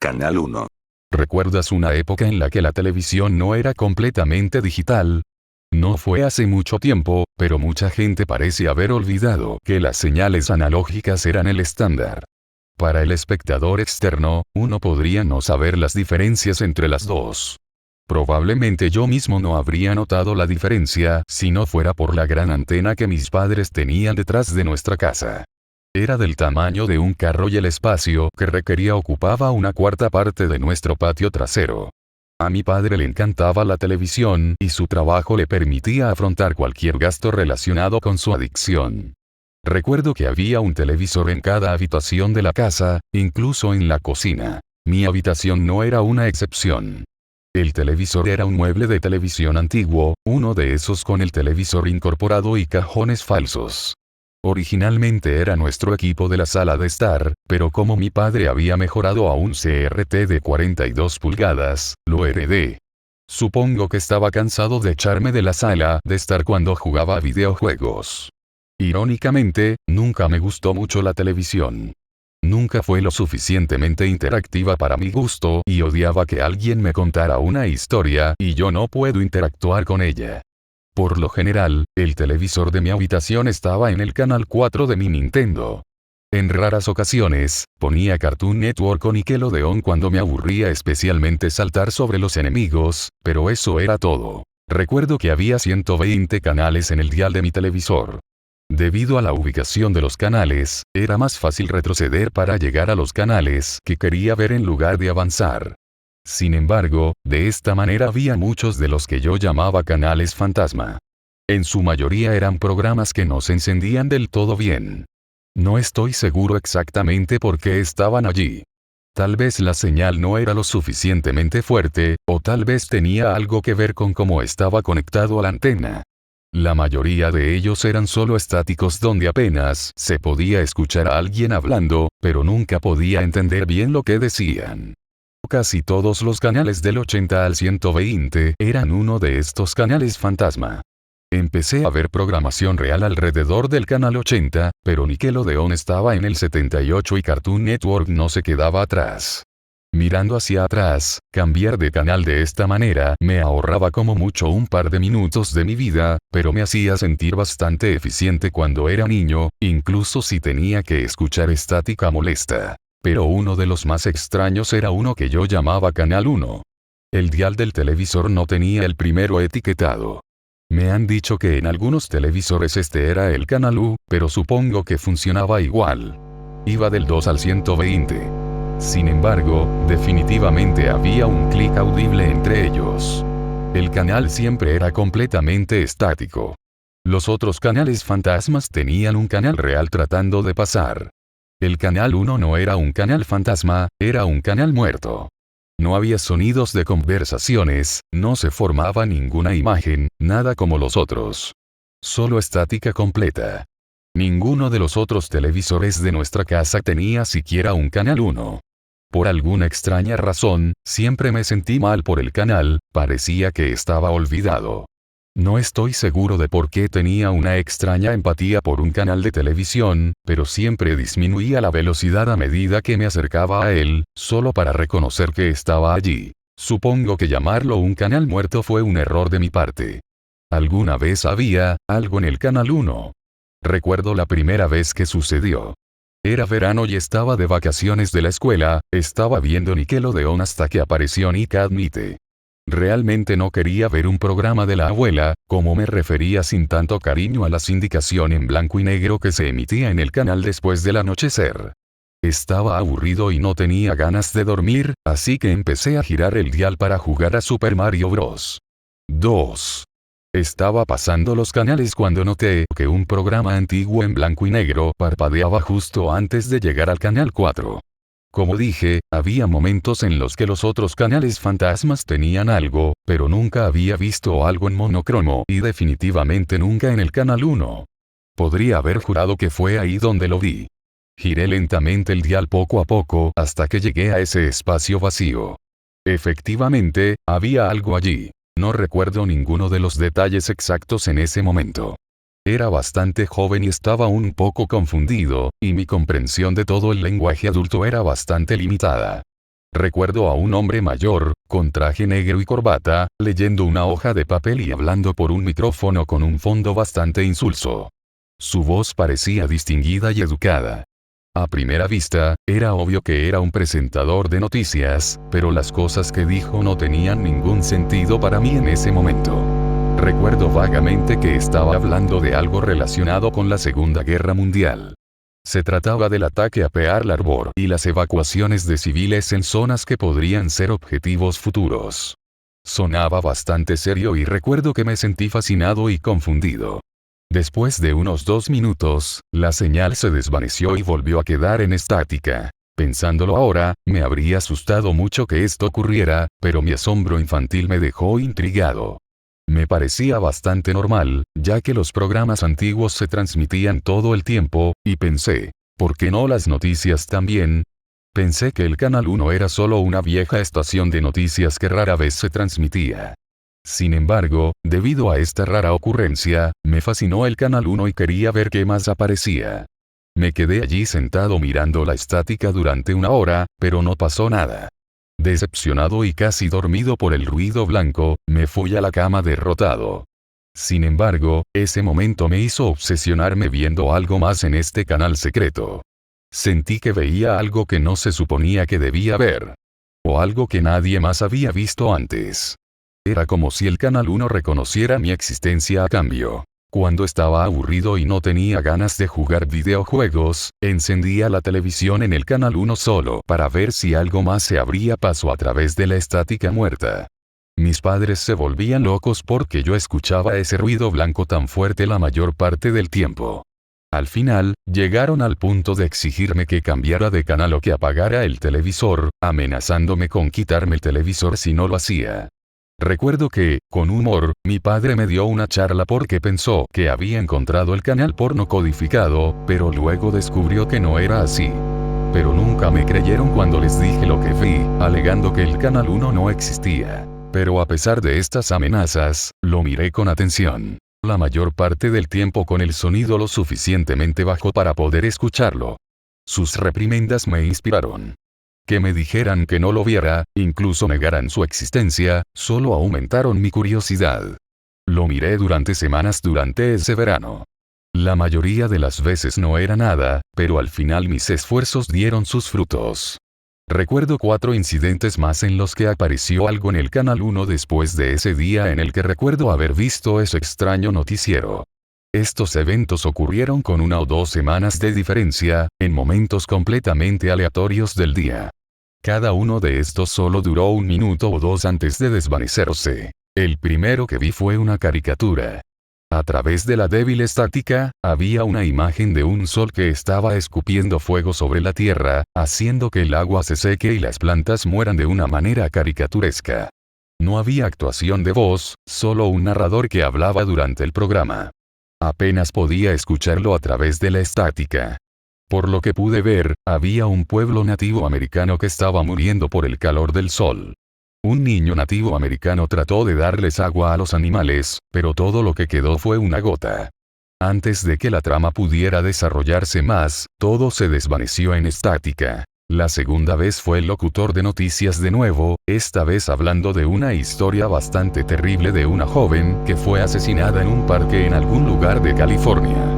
Canal 1. ¿Recuerdas una época en la que la televisión no era completamente digital? No fue hace mucho tiempo, pero mucha gente parece haber olvidado que las señales analógicas eran el estándar. Para el espectador externo, uno podría no saber las diferencias entre las dos. Probablemente yo mismo no habría notado la diferencia si no fuera por la gran antena que mis padres tenían detrás de nuestra casa. Era del tamaño de un carro y el espacio que requería ocupaba una cuarta parte de nuestro patio trasero. A mi padre le encantaba la televisión y su trabajo le permitía afrontar cualquier gasto relacionado con su adicción. Recuerdo que había un televisor en cada habitación de la casa, incluso en la cocina. Mi habitación no era una excepción. El televisor era un mueble de televisión antiguo, uno de esos con el televisor incorporado y cajones falsos. Originalmente era nuestro equipo de la sala de estar, pero como mi padre había mejorado a un CRT de 42 pulgadas, lo heredé. Supongo que estaba cansado de echarme de la sala de estar cuando jugaba a videojuegos. Irónicamente, nunca me gustó mucho la televisión. Nunca fue lo suficientemente interactiva para mi gusto y odiaba que alguien me contara una historia y yo no puedo interactuar con ella. Por lo general, el televisor de mi habitación estaba en el canal 4 de mi Nintendo. En raras ocasiones, ponía Cartoon Network o Nickelodeon cuando me aburría especialmente saltar sobre los enemigos, pero eso era todo. Recuerdo que había 120 canales en el dial de mi televisor. Debido a la ubicación de los canales, era más fácil retroceder para llegar a los canales que quería ver en lugar de avanzar. Sin embargo, de esta manera había muchos de los que yo llamaba canales fantasma. En su mayoría eran programas que no se encendían del todo bien. No estoy seguro exactamente por qué estaban allí. Tal vez la señal no era lo suficientemente fuerte, o tal vez tenía algo que ver con cómo estaba conectado a la antena. La mayoría de ellos eran solo estáticos donde apenas se podía escuchar a alguien hablando, pero nunca podía entender bien lo que decían. Casi todos los canales del 80 al 120 eran uno de estos canales fantasma. Empecé a ver programación real alrededor del canal 80, pero Nickelodeon estaba en el 78 y Cartoon Network no se quedaba atrás. Mirando hacia atrás, cambiar de canal de esta manera me ahorraba como mucho un par de minutos de mi vida, pero me hacía sentir bastante eficiente cuando era niño, incluso si tenía que escuchar estática molesta. Pero uno de los más extraños era uno que yo llamaba Canal 1. El dial del televisor no tenía el primero etiquetado. Me han dicho que en algunos televisores este era el Canal U, pero supongo que funcionaba igual. Iba del 2 al 120. Sin embargo, definitivamente había un clic audible entre ellos. El canal siempre era completamente estático. Los otros canales fantasmas tenían un canal real tratando de pasar. El canal 1 no era un canal fantasma, era un canal muerto. No había sonidos de conversaciones, no se formaba ninguna imagen, nada como los otros. Solo estática completa. Ninguno de los otros televisores de nuestra casa tenía siquiera un canal 1. Por alguna extraña razón, siempre me sentí mal por el canal, parecía que estaba olvidado. No estoy seguro de por qué tenía una extraña empatía por un canal de televisión, pero siempre disminuía la velocidad a medida que me acercaba a él, solo para reconocer que estaba allí. Supongo que llamarlo un canal muerto fue un error de mi parte. Alguna vez había algo en el canal 1. Recuerdo la primera vez que sucedió. Era verano y estaba de vacaciones de la escuela, estaba viendo Nickelodeon hasta que apareció Nick at Night. Realmente no quería ver un programa de la abuela, como me refería sin tanto cariño a la sindicación en blanco y negro que se emitía en el canal después del anochecer. Estaba aburrido y no tenía ganas de dormir, así que empecé a girar el dial para jugar a Super Mario Bros. 2. Estaba pasando los canales cuando noté que un programa antiguo en blanco y negro parpadeaba justo antes de llegar al canal 4. Como dije, había momentos en los que los otros canales fantasmas tenían algo, pero nunca había visto algo en monocromo y definitivamente nunca en el canal 1. Podría haber jurado que fue ahí donde lo vi. Giré lentamente el dial poco a poco hasta que llegué a ese espacio vacío. Efectivamente, había algo allí. No recuerdo ninguno de los detalles exactos en ese momento. Era bastante joven y estaba un poco confundido, y mi comprensión de todo el lenguaje adulto era bastante limitada. Recuerdo a un hombre mayor, con traje negro y corbata, leyendo una hoja de papel y hablando por un micrófono con un fondo bastante insulso. Su voz parecía distinguida y educada. A primera vista, era obvio que era un presentador de noticias, pero las cosas que dijo no tenían ningún sentido para mí en ese momento. Recuerdo vagamente que estaba hablando de algo relacionado con la Segunda Guerra Mundial. Se trataba del ataque a Pearl Harbor y las evacuaciones de civiles en zonas que podrían ser objetivos futuros. Sonaba bastante serio y recuerdo que me sentí fascinado y confundido. Después de unos 2 minutos, la señal se desvaneció y volvió a quedar en estática. Pensándolo ahora, me habría asustado mucho que esto ocurriera, pero mi asombro infantil me dejó intrigado. Me parecía bastante normal, ya que los programas antiguos se transmitían todo el tiempo, y pensé, ¿por qué no las noticias también? Pensé que el Canal 1 era solo una vieja estación de noticias que rara vez se transmitía. Sin embargo, debido a esta rara ocurrencia, me fascinó el Canal 1 y quería ver qué más aparecía. Me quedé allí sentado mirando la estática durante 1 hora, pero no pasó nada. Decepcionado y casi dormido por el ruido blanco, me fui a la cama derrotado. Sin embargo, ese momento me hizo obsesionarme viendo algo más en este canal secreto. Sentí que veía algo que no se suponía que debía ver. O algo que nadie más había visto antes. Era como si el Canal 1 reconociera mi existencia a cambio. Cuando estaba aburrido y no tenía ganas de jugar videojuegos, encendía la televisión en el Canal 1 solo para ver si algo más se abría paso a través de la estática muerta. Mis padres se volvían locos porque yo escuchaba ese ruido blanco tan fuerte la mayor parte del tiempo. Al final, llegaron al punto de exigirme que cambiara de canal o que apagara el televisor, amenazándome con quitarme el televisor si no lo hacía. Recuerdo que, con humor, mi padre me dio una charla porque pensó que había encontrado el canal porno codificado, pero luego descubrió que no era así. Pero nunca me creyeron cuando les dije lo que vi, alegando que el Canal 1 no existía. Pero a pesar de estas amenazas, lo miré con atención. La mayor parte del tiempo con el sonido lo suficientemente bajo para poder escucharlo. Sus reprimendas me inspiraron. Que me dijeran que no lo viera, incluso negaran su existencia, solo aumentaron mi curiosidad. Lo miré durante semanas durante ese verano. La mayoría de las veces no era nada, pero al final mis esfuerzos dieron sus frutos. Recuerdo 4 incidentes más en los que apareció algo en el Canal 1 después de ese día en el que recuerdo haber visto ese extraño noticiero. Estos eventos ocurrieron con 1 o 2 semanas de diferencia, en momentos completamente aleatorios del día. Cada uno de estos solo duró 1 minuto o 2 antes de desvanecerse. El primero que vi fue una caricatura. A través de la débil estática, había una imagen de un sol que estaba escupiendo fuego sobre la tierra, haciendo que el agua se seque y las plantas mueran de una manera caricaturesca. No había actuación de voz, solo un narrador que hablaba durante el programa. Apenas podía escucharlo a través de la estática. Por lo que pude ver, había un pueblo nativo americano que estaba muriendo por el calor del sol. Un niño nativo americano trató de darles agua a los animales, pero todo lo que quedó fue una gota. Antes de que la trama pudiera desarrollarse más, todo se desvaneció en estática. La segunda vez fue el locutor de noticias de nuevo, esta vez hablando de una historia bastante terrible de una joven que fue asesinada en un parque en algún lugar de California.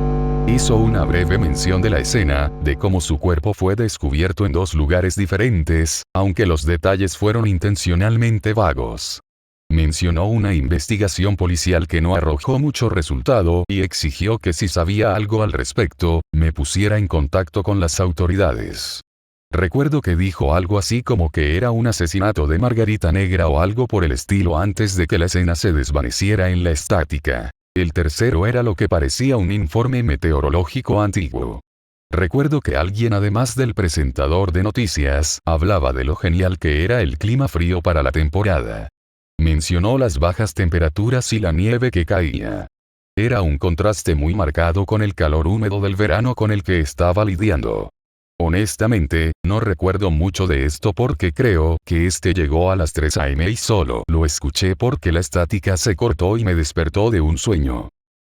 Hizo una breve mención de la escena, de cómo su cuerpo fue descubierto en 2 lugares diferentes, aunque los detalles fueron intencionalmente vagos. Mencionó una investigación policial que no arrojó mucho resultado y exigió que si sabía algo al respecto, me pusiera en contacto con las autoridades. Recuerdo que dijo algo así como que era un asesinato de Margarita Negra o algo por el estilo antes de que la escena se desvaneciera en la estática. El tercero era lo que parecía un informe meteorológico antiguo. Recuerdo que alguien además del presentador de noticias, hablaba de lo genial que era el clima frío para la temporada. Mencionó las bajas temperaturas y la nieve que caía. Era un contraste muy marcado con el calor húmedo del verano con el que estaba lidiando. Honestamente, no recuerdo mucho de esto porque creo que llegó a las 3 AM y solo lo escuché porque la estática se cortó y me despertó de un sueño.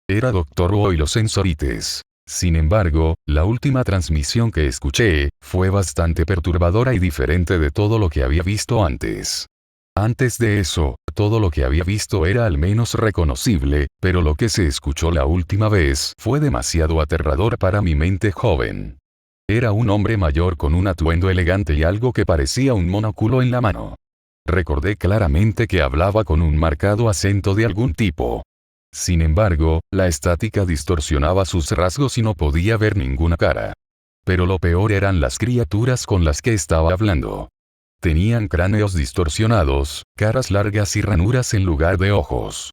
Era Dr. Who y los Sensorites. Sin embargo, la última transmisión que escuché, fue bastante perturbadora y diferente de todo lo que había visto antes. Antes de eso, todo lo que había visto era al menos reconocible, pero lo que se escuchó la última vez fue demasiado aterrador para mi mente joven. Era un hombre mayor con un atuendo elegante y algo que parecía un monóculo en la mano. Recordé claramente que hablaba con un marcado acento de algún tipo. Sin embargo, la estática distorsionaba sus rasgos y no podía ver ninguna cara. Pero lo peor eran las criaturas con las que estaba hablando. Tenían cráneos distorsionados, caras largas y ranuras en lugar de ojos.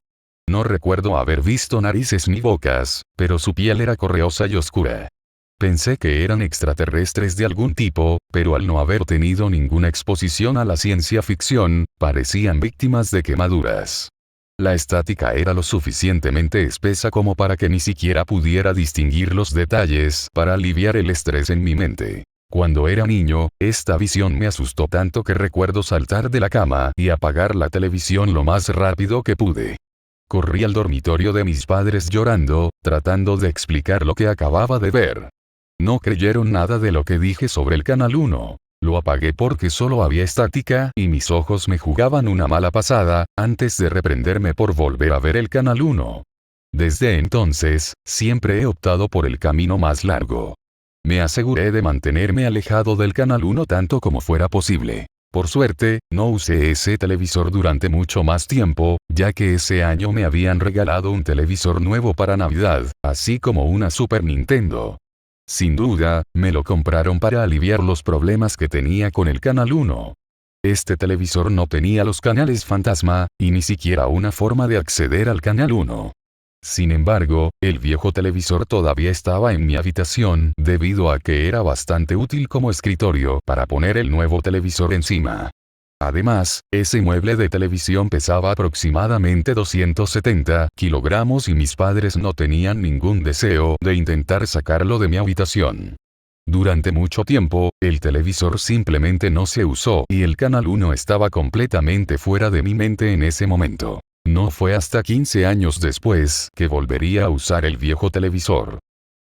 No recuerdo haber visto narices ni bocas, pero su piel era correosa y oscura. Pensé que eran extraterrestres de algún tipo, pero al no haber tenido ninguna exposición a la ciencia ficción, parecían víctimas de quemaduras. La estática era lo suficientemente espesa como para que ni siquiera pudiera distinguir los detalles para aliviar el estrés en mi mente. Cuando era niño, esta visión me asustó tanto que recuerdo saltar de la cama y apagar la televisión lo más rápido que pude. Corrí al dormitorio de mis padres llorando, tratando de explicar lo que acababa de ver. No creyeron nada de lo que dije sobre el Canal 1. Lo apagué porque solo había estática y mis ojos me jugaban una mala pasada, antes de reprenderme por volver a ver el Canal 1. Desde entonces, siempre he optado por el camino más largo. Me aseguré de mantenerme alejado del Canal 1 tanto como fuera posible. Por suerte, no usé ese televisor durante mucho más tiempo, ya que ese año me habían regalado un televisor nuevo para Navidad, así como una Super Nintendo. Sin duda, me lo compraron para aliviar los problemas que tenía con el Canal 1. Este televisor no tenía los canales fantasma, y ni siquiera una forma de acceder al Canal 1. Sin embargo, el viejo televisor todavía estaba en mi habitación debido a que era bastante útil como escritorio para poner el nuevo televisor encima. Además, ese mueble de televisión pesaba aproximadamente 270 kilogramos y mis padres no tenían ningún deseo de intentar sacarlo de mi habitación. Durante mucho tiempo, el televisor simplemente no se usó y el Canal 1 estaba completamente fuera de mi mente en ese momento. No fue hasta 15 años después que volvería a usar el viejo televisor.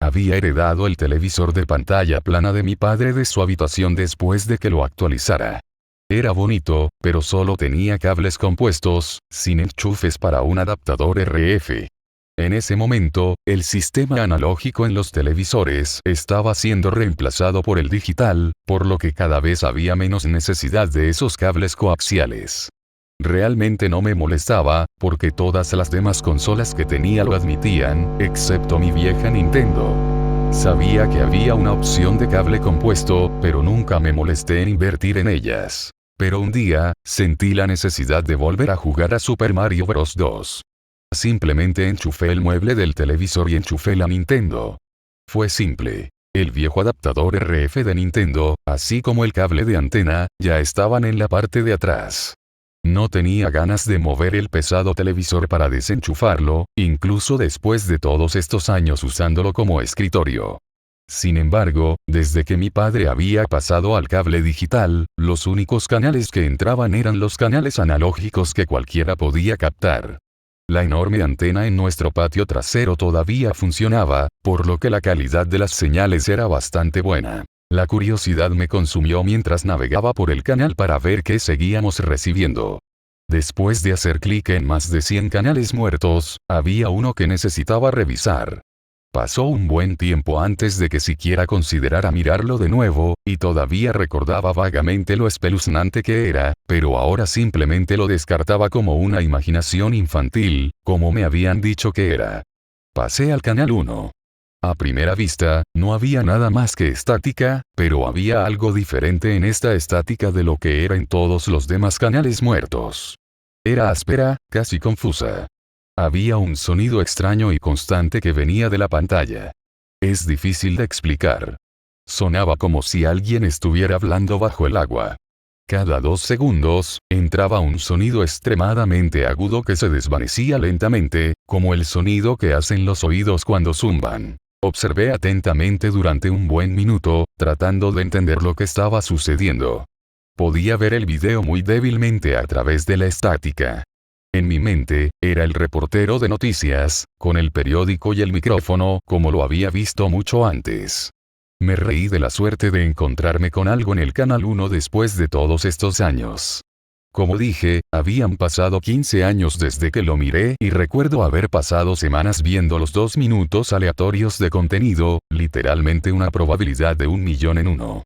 Había heredado el televisor de pantalla plana de mi padre de su habitación después de que lo actualizara. Era bonito, pero solo tenía cables compuestos, sin enchufes para un adaptador RF. En ese momento, el sistema analógico en los televisores estaba siendo reemplazado por el digital, por lo que cada vez había menos necesidad de esos cables coaxiales. Realmente no me molestaba, porque todas las demás consolas que tenía lo admitían, excepto mi vieja Nintendo. Sabía que había una opción de cable compuesto, pero nunca me molesté en invertir en ellas. Pero un día, sentí la necesidad de volver a jugar a Super Mario Bros. 2. Simplemente enchufé el mueble del televisor y enchufé la Nintendo. Fue simple. El viejo adaptador RF de Nintendo, así como el cable de antena, ya estaban en la parte de atrás. No tenía ganas de mover el pesado televisor para desenchufarlo, incluso después de todos estos años usándolo como escritorio. Sin embargo, desde que mi padre había pasado al cable digital, los únicos canales que entraban eran los canales analógicos que cualquiera podía captar. La enorme antena en nuestro patio trasero todavía funcionaba, por lo que la calidad de las señales era bastante buena. La curiosidad me consumió mientras navegaba por el canal para ver qué seguíamos recibiendo. Después de hacer clic en más de 100 canales muertos, había uno que necesitaba revisar. Pasó un buen tiempo antes de que siquiera considerara mirarlo de nuevo, y todavía recordaba vagamente lo espeluznante que era, pero ahora simplemente lo descartaba como una imaginación infantil, como me habían dicho que era. Pasé al canal 1. A primera vista, no había nada más que estática, pero había algo diferente en esta estática de lo que era en todos los demás canales muertos. Era áspera, casi confusa. Había un sonido extraño y constante que venía de la pantalla. Es difícil de explicar. Sonaba como si alguien estuviera hablando bajo el agua. Cada 2 segundos, entraba un sonido extremadamente agudo que se desvanecía lentamente, como el sonido que hacen los oídos cuando zumban. Observé atentamente durante un buen minuto, tratando de entender lo que estaba sucediendo. Podía ver el video muy débilmente a través de la estática. En mi mente, era el reportero de noticias, con el periódico y el micrófono, como lo había visto mucho antes. Me reí de la suerte de encontrarme con algo en el Canal 1 después de todos estos años. Como dije, habían pasado 15 años desde que lo miré y recuerdo haber pasado semanas viendo los 2 minutos aleatorios de contenido, literalmente una probabilidad de 1.000.000 en 1.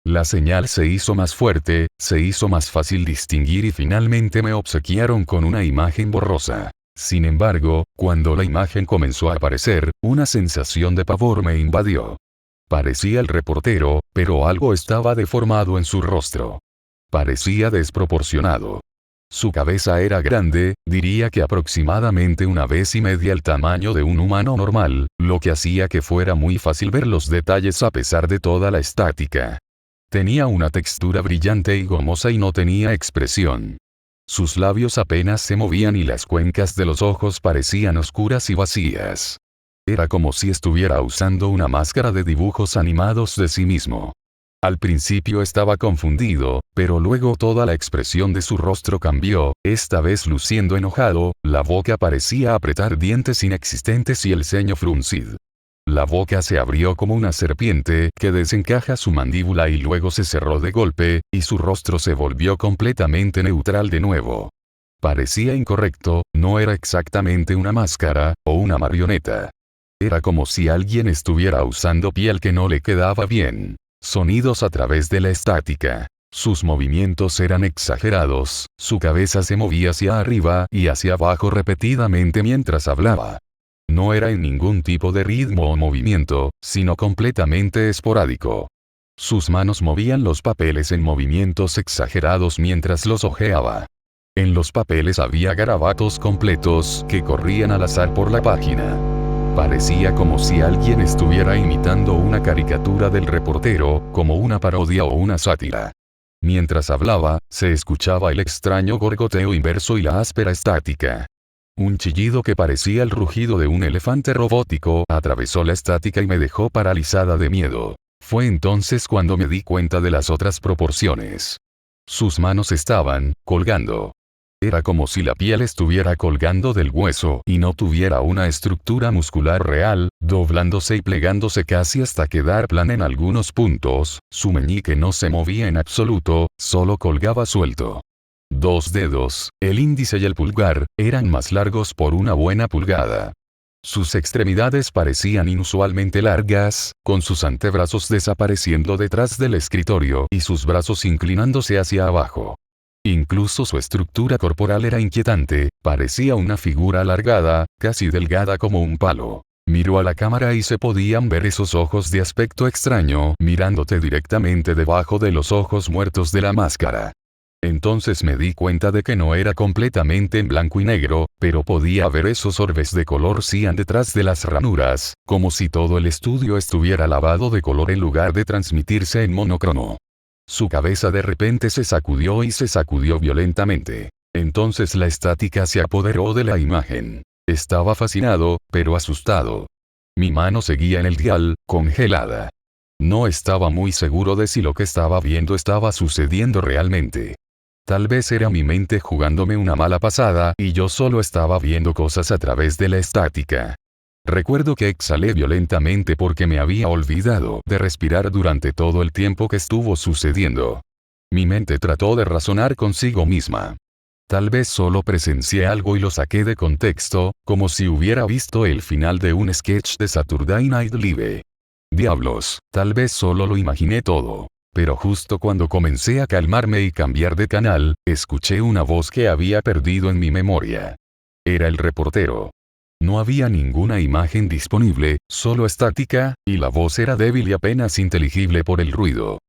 La señal se hizo más fuerte, se hizo más fácil distinguir y finalmente me obsequiaron con una imagen borrosa. Sin embargo, cuando la imagen comenzó a aparecer, una sensación de pavor me invadió. Parecía el reportero, pero algo estaba deformado en su rostro. Parecía desproporcionado. Su cabeza era grande, diría que aproximadamente 1,5 veces el tamaño de un humano normal, lo que hacía que fuera muy fácil ver los detalles a pesar de toda la estática. Tenía una textura brillante y gomosa y no tenía expresión. Sus labios apenas se movían y las cuencas de los ojos parecían oscuras y vacías. Era como si estuviera usando una máscara de dibujos animados de sí mismo. Al principio estaba confundido, pero luego toda la expresión de su rostro cambió, esta vez luciendo enojado, la boca parecía apretar dientes inexistentes y el ceño fruncido. La boca se abrió como una serpiente que desencaja su mandíbula y luego se cerró de golpe, y su rostro se volvió completamente neutral de nuevo. Parecía incorrecto, no era exactamente una máscara, o una marioneta. Era como si alguien estuviera usando piel que no le quedaba bien. Sonidos a través de la estática. Sus movimientos eran exagerados, su cabeza se movía hacia arriba y hacia abajo repetidamente mientras hablaba. No era en ningún tipo de ritmo o movimiento, sino completamente esporádico. Sus manos movían los papeles en movimientos exagerados mientras los hojeaba. En los papeles había garabatos completos que corrían al azar por la página. Parecía como si alguien estuviera imitando una caricatura del reportero, como una parodia o una sátira. Mientras hablaba, se escuchaba el extraño gorgoteo inverso y la áspera estática. Un chillido que parecía el rugido de un elefante robótico atravesó la estática y me dejó paralizada de miedo. Fue entonces cuando me di cuenta de las otras proporciones. Sus manos estaban colgando. Era como si la piel estuviera colgando del hueso y no tuviera una estructura muscular real, doblándose y plegándose casi hasta quedar plana en algunos puntos, su meñique no se movía en absoluto, solo colgaba suelto. 2 dedos, el índice y el pulgar, eran más largos por una buena pulgada. Sus extremidades parecían inusualmente largas, con sus antebrazos desapareciendo detrás del escritorio y sus brazos inclinándose hacia abajo. Incluso su estructura corporal era inquietante, parecía una figura alargada, casi delgada como un palo. Miró a la cámara y se podían ver esos ojos de aspecto extraño mirándote directamente debajo de los ojos muertos de la máscara. Entonces me di cuenta de que no era completamente en blanco y negro, pero podía ver esos orbes de color cian detrás de las ranuras, como si todo el estudio estuviera lavado de color en lugar de transmitirse en monocromo. Su cabeza de repente se sacudió y se sacudió violentamente. Entonces la estática se apoderó de la imagen. Estaba fascinado, pero asustado. Mi mano seguía en el dial, congelada. No estaba muy seguro de si lo que estaba viendo estaba sucediendo realmente. Tal vez era mi mente jugándome una mala pasada y yo solo estaba viendo cosas a través de la estática. Recuerdo que exhalé violentamente porque me había olvidado de respirar durante todo el tiempo que estuvo sucediendo. Mi mente trató de razonar consigo misma. Tal vez solo presencié algo y lo saqué de contexto, como si hubiera visto el final de un sketch de Saturday Night Live. Diablos, tal vez solo lo imaginé todo. Pero justo cuando comencé a calmarme y cambiar de canal, escuché una voz que había perdido en mi memoria. Era el reportero. No había ninguna imagen disponible, solo estática, y la voz era débil y apenas inteligible por el ruido.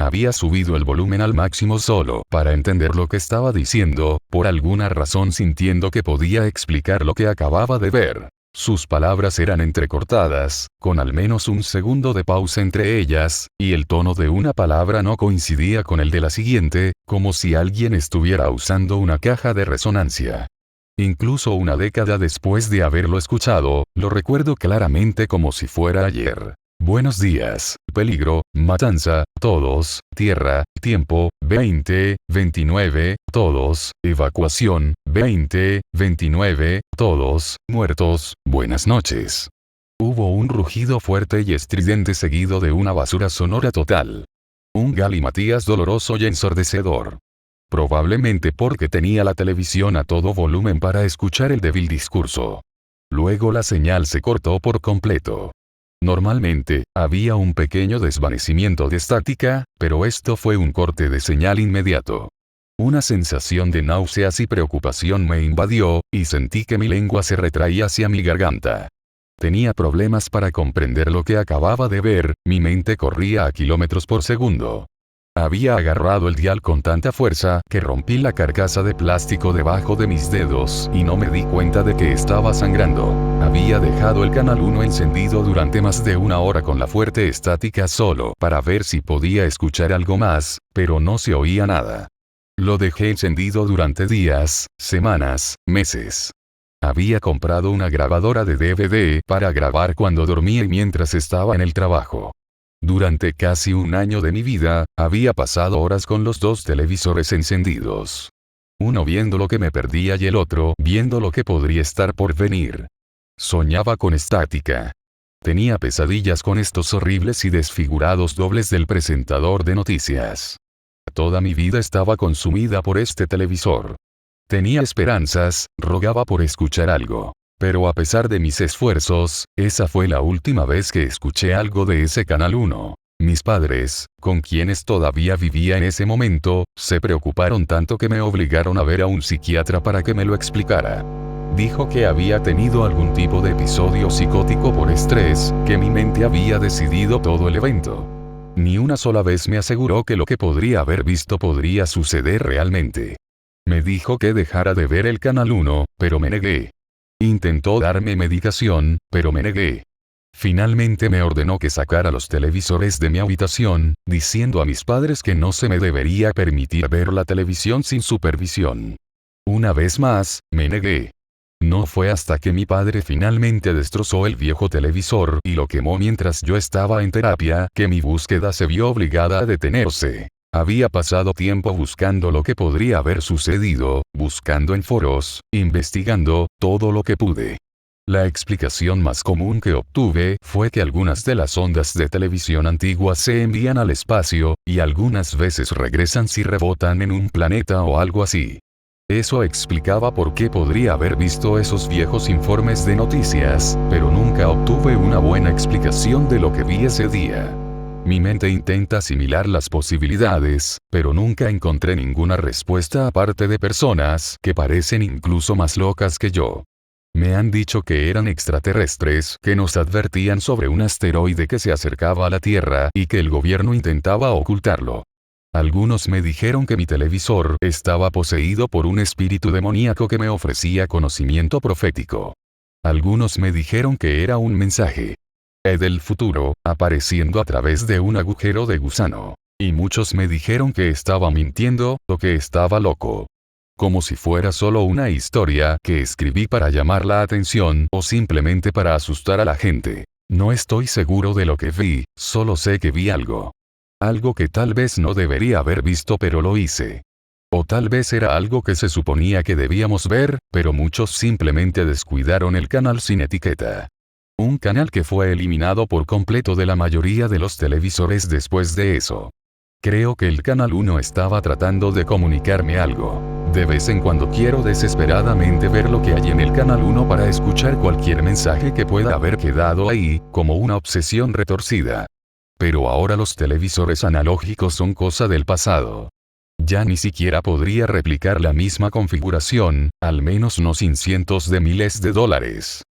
Había subido el volumen al máximo solo para entender lo que estaba diciendo, por alguna razón sintiendo que podía explicar lo que acababa de ver. Sus palabras eran entrecortadas, con al menos un segundo de pausa entre ellas, y el tono de una palabra no coincidía con el de la siguiente, como si alguien estuviera usando una caja de resonancia. Incluso una década después de haberlo escuchado, lo recuerdo claramente como si fuera ayer. Buenos días, peligro, matanza, todos, tierra, tiempo, 20, 29, todos, evacuación, 20, 29, todos, muertos, buenas noches. Hubo un rugido fuerte y estridente seguido de una basura sonora total. Un galimatías doloroso y ensordecedor. Probablemente porque tenía la televisión a todo volumen para escuchar el débil discurso. Luego la señal se cortó por completo. Normalmente, había un pequeño desvanecimiento de estática, pero esto fue un corte de señal inmediato. Una sensación de náuseas y preocupación me invadió, y sentí que mi lengua se retraía hacia mi garganta. Tenía problemas para comprender lo que acababa de ver, mi mente corría a kilómetros por segundo. Había agarrado el dial con tanta fuerza que rompí la carcasa de plástico debajo de mis dedos y no me di cuenta de que estaba sangrando. Había dejado el canal 1 encendido durante más de una hora con la fuerte estática solo para ver si podía escuchar algo más, pero no se oía nada. Lo dejé encendido durante días, semanas, meses. Había comprado una grabadora de DVD para grabar cuando dormía y mientras estaba en el trabajo. Durante casi un año de mi vida, había pasado horas con los dos televisores encendidos. Uno viendo lo que me perdía y el otro viendo lo que podría estar por venir. Soñaba con estática. Tenía pesadillas con estos horribles y desfigurados dobles del presentador de noticias. Toda mi vida estaba consumida por este televisor. Tenía esperanzas, rogaba por escuchar algo. Pero a pesar de mis esfuerzos, esa fue la última vez que escuché algo de ese canal 1. Mis padres, con quienes todavía vivía en ese momento, se preocuparon tanto que me obligaron a ver a un psiquiatra para que me lo explicara. Dijo que había tenido algún tipo de episodio psicótico por estrés, que mi mente había decidido todo el evento. Ni una sola vez me aseguró que lo que podría haber visto podría suceder realmente. Me dijo que dejara de ver el canal 1, pero me negué. Intentó darme medicación, pero me negué. Finalmente me ordenó que sacara los televisores de mi habitación, diciendo a mis padres que no se me debería permitir ver la televisión sin supervisión. Una vez más, me negué. No fue hasta que mi padre finalmente destrozó el viejo televisor y lo quemó mientras yo estaba en terapia que mi búsqueda se vio obligada a detenerse. Había pasado tiempo buscando lo que podría haber sucedido, buscando en foros, investigando, todo lo que pude. La explicación más común que obtuve fue que algunas de las ondas de televisión antiguas se envían al espacio, y algunas veces regresan si rebotan en un planeta o algo así. Eso explicaba por qué podría haber visto esos viejos informes de noticias, pero nunca obtuve una buena explicación de lo que vi ese día. Mi mente intenta asimilar las posibilidades, pero nunca encontré ninguna respuesta aparte de personas que parecen incluso más locas que yo. Me han dicho que eran extraterrestres que nos advertían sobre un asteroide que se acercaba a la Tierra y que el gobierno intentaba ocultarlo. Algunos me dijeron que mi televisor estaba poseído por un espíritu demoníaco que me ofrecía conocimiento profético. Algunos me dijeron que era un mensaje del futuro, apareciendo a través de un agujero de gusano. Y muchos me dijeron que estaba mintiendo, o que estaba loco. Como si fuera solo una historia que escribí para llamar la atención o simplemente para asustar a la gente. No estoy seguro de lo que vi, solo sé que vi algo. Algo que tal vez no debería haber visto pero lo hice. O tal vez era algo que se suponía que debíamos ver, pero muchos simplemente descuidaron el canal sin etiqueta. Un canal que fue eliminado por completo de la mayoría de los televisores después de eso. Creo que el canal 1 estaba tratando de comunicarme algo. De vez en cuando quiero desesperadamente ver lo que hay en el canal 1 para escuchar cualquier mensaje que pueda haber quedado ahí, como una obsesión retorcida. Pero ahora los televisores analógicos son cosa del pasado. Ya ni siquiera podría replicar la misma configuración, al menos no sin cientos de miles de dólares.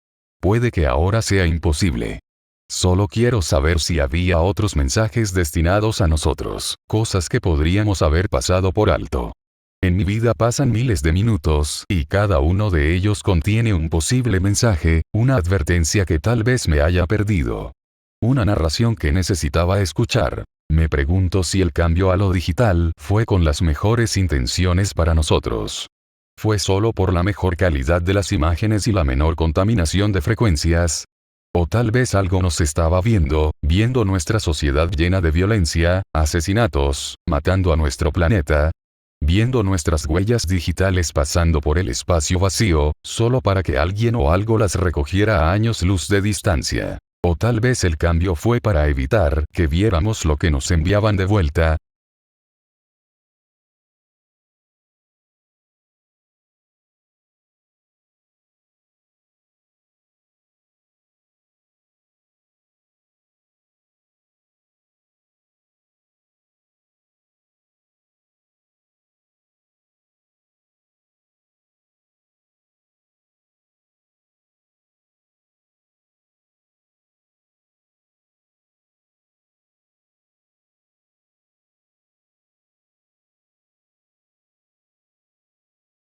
Puede que ahora sea imposible. Solo quiero saber si había otros mensajes destinados a nosotros, cosas que podríamos haber pasado por alto. En mi vida pasan miles de minutos, y cada uno de ellos contiene un posible mensaje, una advertencia que tal vez me haya perdido. Una narración que necesitaba escuchar. Me pregunto si el cambio a lo digital fue con las mejores intenciones para nosotros. ¿Fue solo por la mejor calidad de las imágenes y la menor contaminación de frecuencias? O tal vez algo nos estaba viendo nuestra sociedad llena de violencia, asesinatos, matando a nuestro planeta, viendo nuestras huellas digitales pasando por el espacio vacío, solo para que alguien o algo las recogiera a años luz de distancia. O tal vez el cambio fue para evitar que viéramos lo que nos enviaban de vuelta,